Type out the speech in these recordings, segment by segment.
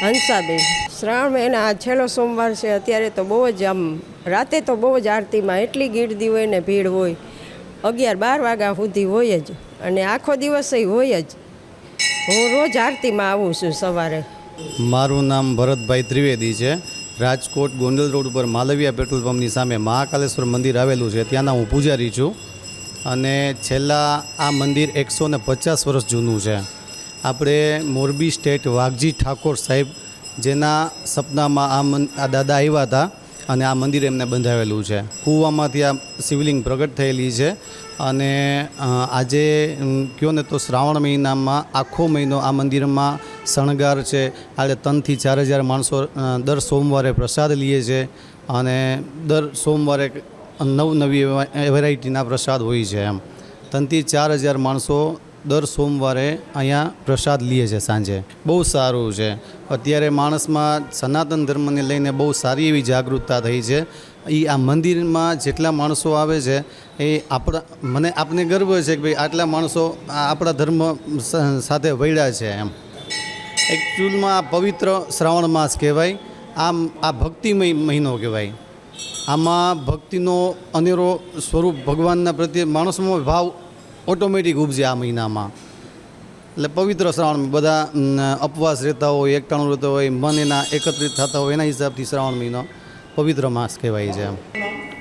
હંસાબેન. શ્રાવણ મહિના આ છેલ્લો સોમવાર છે. અત્યારે તો બહુ જ આમ રાતે તો બહુ જ આરતીમાં એટલી ગીરદી હોય ને ભીડ હોય. 11-12 વાગ્યા સુધી હોય જ અને આખો દિવસ હોય જ. હું રોજ આરતીમાં આવું છું સવારે. મારું નામ ભરતભાઈ ત્રિવેદી છે. રાજકોટ ગોંડલ રોડ ઉપર માલવિયા પેટ્રોલ પંપની સામે મહાકાલેશ્વર મંદિર આવેલું છે. ત્યાંના હું પૂજારી છું અને છેલ્લા આ મંદિર 150 વર્ષ જૂનું છે. આપણે મોરબી સ્ટેટ વાઘજી ઠાકોર સાહેબ જેના સપનામાં આ દાદા આવ્યા હતા અને આ મંદિર એમને બંધાવેલું છે. કૂવામાંથી આ શિવલિંગ પ્રગટ થયેલી છે અને આજે કહો ને તો શ્રાવણ મહિનામાં આખો મહિનો આ મંદિરમાં શણગાર છે. આજે 3,000 થી 4,000 માણસો દર સોમવારે પ્રસાદ લે છે અને દર સોમવારે નવી વેરાયટીના પ્રસાદ હોય છે. એમ 3,000 થી 4,000 માણસો દર સોમવારે અહીંયા પ્રસાદ લે છે સાંજે. બહુ સારું છે. અત્યારે માણસમાં સનાતન ધર્મને લઈને બહુ સારી એવી જાગૃતતા થઈ છે. આ મંદિરમાં જેટલા માણસો આવે છે એ આપને ગર્વ છે કે ભાઈ આટલા માણસો આપણા ધર્મ સાથે વળ્યા છે. એમ એકચ્યુઅલમાં આ પવિત્ર શ્રાવણ માસ કહેવાય. આ ભક્તિમય મહિનો કહેવાય. આમાં ભક્તિનો અનેરો સ્વરૂપ ભગવાનના પ્રત્યે માણસોમાં ભાવ ઓટોમેટિક ઉપજે આ મહિનામાં. એટલે પવિત્ર શ્રાવણ બધા ઉપવાસ રહેતા હોય, એકટાણું રહેતા હોય, મન એના એકત્રિત થતા હોય, એના હિસાબથી શ્રાવણ મહિનો પવિત્ર માસ કહેવાય છે.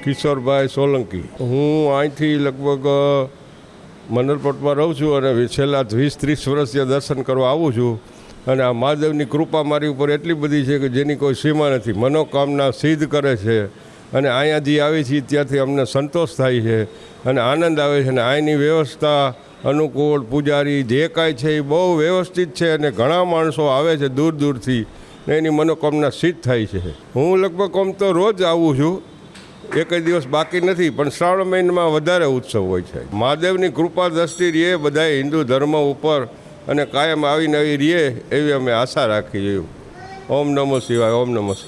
કિશોરભાઈ સોલંકી. હું અહીંથી લગભગ મંડલપટમાં રહું છું અને છેલ્લા 20-30 વર્ષ ત્યાં દર્શન કરવા આવું છું અને આ મહાદેવની કૃપા મારી ઉપર એટલી બધી છે કે જેની કોઈ સીમા નથી. મનોકામના સિદ્ધ કરે છે અને અહીંયા જે આવી છીએ ત્યાંથી અમને સંતોષ થાય છે અને આનંદ આવે છે. અને અહીંની વ્યવસ્થા અનુકૂળ, પૂજારી જે કાંઈ છે એ બહુ વ્યવસ્થિત છે અને ઘણા માણસો આવે છે દૂર દૂરથી ને એની મનોકામના સિદ્ધ થાય છે. હું લગભગ આમ તો રોજ આવું છું, એક દિવસ બાકી નથી, પણ શ્રાવણ મહિનામાં વધારે ઉત્સવ હોય છે. મહાદેવની કૃપા દ્રષ્ટિ રહે બધા હિન્દુ ધર્મ ઉપર અને કાયમ આવીને આવી રહે એવી અમે આશા રાખીએ. ઓમ નમો શિવાય. ઓમ નમો શિવાય.